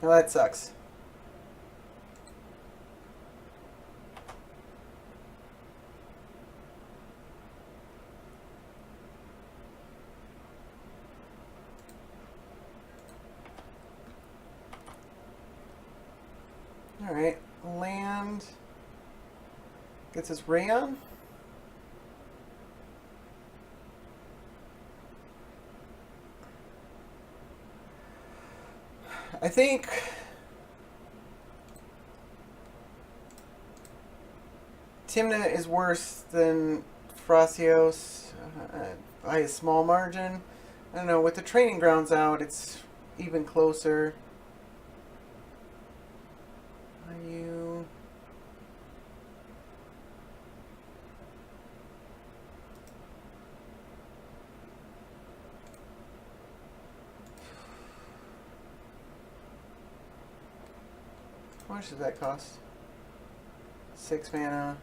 Well, that sucks. Alright, land gets us Reyhan. I think Timna is worse than Thrasios by a small margin. I don't know, with the training grounds out, it's even closer. Are you... How much does that cost? 6 mana.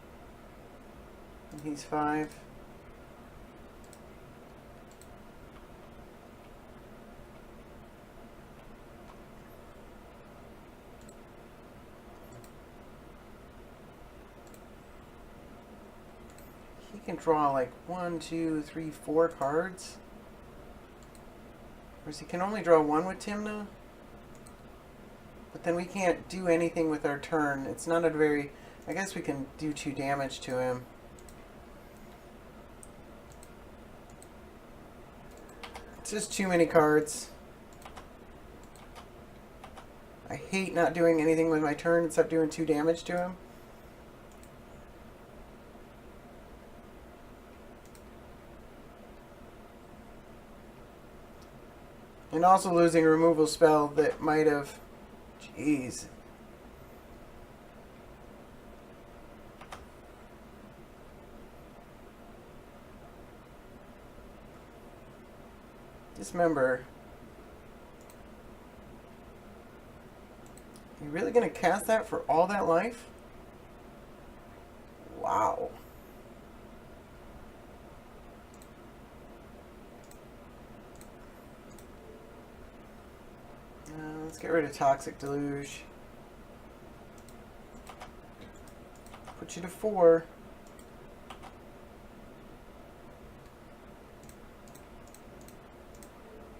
And he's 5. He can draw like 1, 2, 3, 4 cards. Whereas he can only draw 1 with Timna. But then we can't do anything with our turn. It's not a very... I guess we can do 2 damage to him. It's just too many cards. I hate not doing anything with my turn except doing 2 damage to him. And also losing a removal spell that might have... Jeez. Dismember. You really gonna cast that for all that life? Wow. Let's get rid of Toxic Deluge. Put you to 4.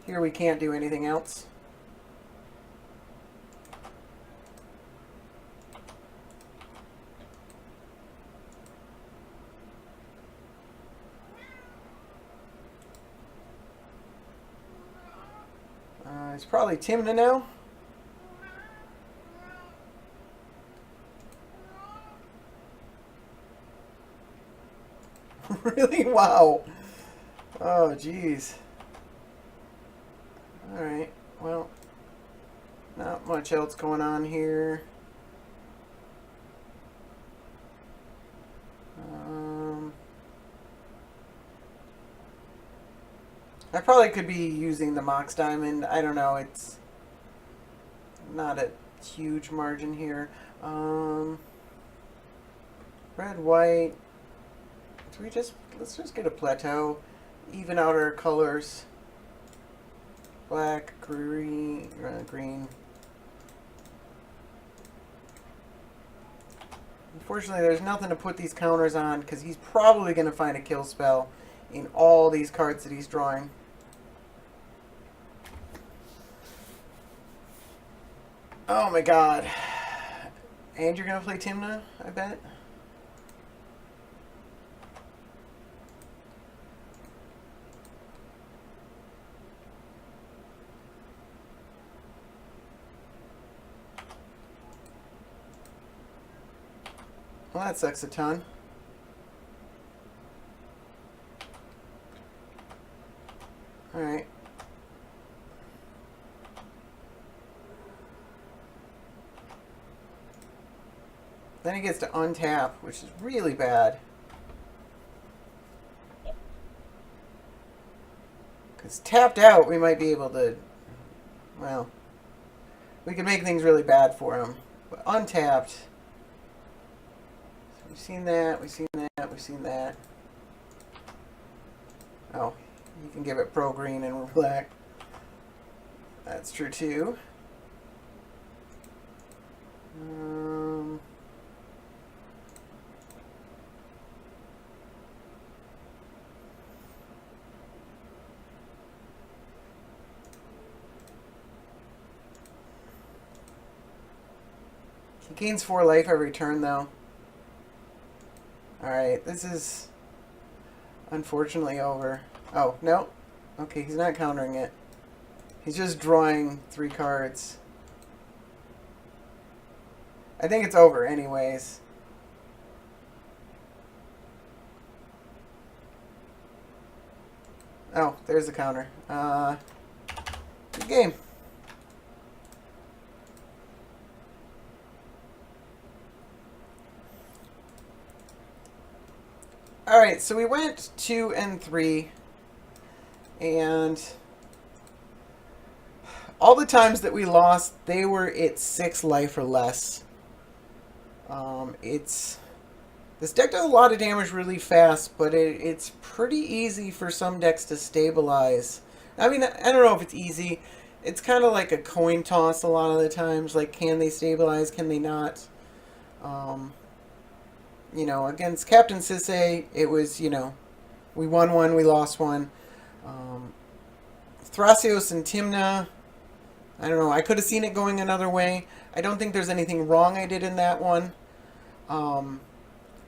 Here we can't do anything else. It's probably Timna now. Really? Wow. Oh, jeez. Alright, well, not much else going on here. I probably could be using the Mox Diamond. I don't know, it's not a huge margin here. Red, white. Let's just get a plateau. Even out our colors. Black, green, green. Unfortunately, there's nothing to put these counters on because he's probably going to find a kill spell in all these cards that he's drawing. Oh my god. And you're going to play Timna, I bet? Well, that sucks a ton. Alright. Then he gets to untap, which is really bad. Because tapped out, we might be able to... Well, we can make things really bad for him. But untapped... We've seen that, we've seen that, we've seen that. Oh, you can give it pro green and black. That's true too. He gains 4 life every turn though. Alright, this is unfortunately over. Oh, no. Okay, he's not countering it. He's just drawing 3 cards. I think it's over anyways. Oh, there's the counter. Good game. Alright, so we went 2 and 3, and all the times that we lost, they were at 6 life or less. This deck does a lot of damage really fast, but it's pretty easy for some decks to stabilize. I mean, I don't know if it's easy. It's kind of like a coin toss a lot of the times. Like, can they stabilize? Can they not? against Captain Sisse, it was, we won one, we lost one. Um, Thrasios and Timna, I don't know. I could have seen it going another way. I don't think there's anything wrong I did in that one. Um,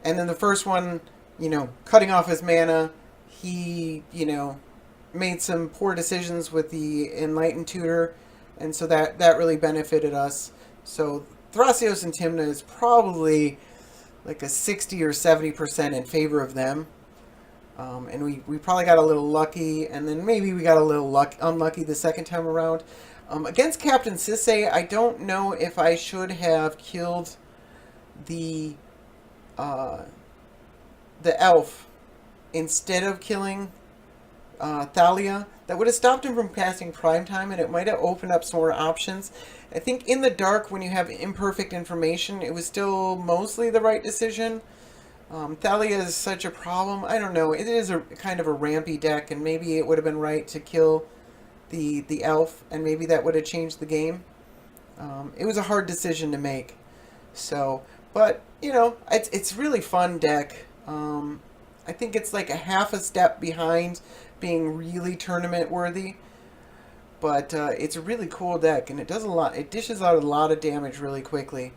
and then the first one, cutting off his mana, he, made some poor decisions with the Enlightened Tutor, and so that really benefited us. So Thrasios and Timna is probably like a 60 or 70% in favor of them. And we probably got a little lucky, and then maybe we got a little unlucky the second time around. Against Captain Sisse, I don't know if I should have killed the elf instead of killing Thalia. That would have stopped him from casting Prime Time, and it might have opened up some more options. I think in the dark, when you have imperfect information, it was still mostly the right decision. Thalia is such a problem. I don't know. It is a kind of a rampy deck, and maybe it would have been right to kill the elf, and maybe that would have changed the game. It was a hard decision to make. So, but it's really fun deck. I think it's like a half a step behind being really tournament worthy, but it's a really cool deck, and it does a lot. It dishes out a lot of damage really quickly.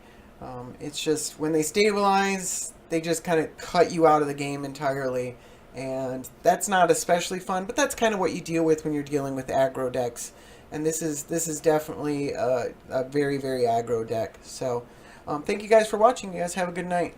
It's just when they stabilize, they just kind of cut you out of the game entirely, and that's not especially fun. But that's kind of what you deal with when you're dealing with aggro decks, and this is definitely a very, very aggro deck. So, thank you guys for watching. You guys have a good night.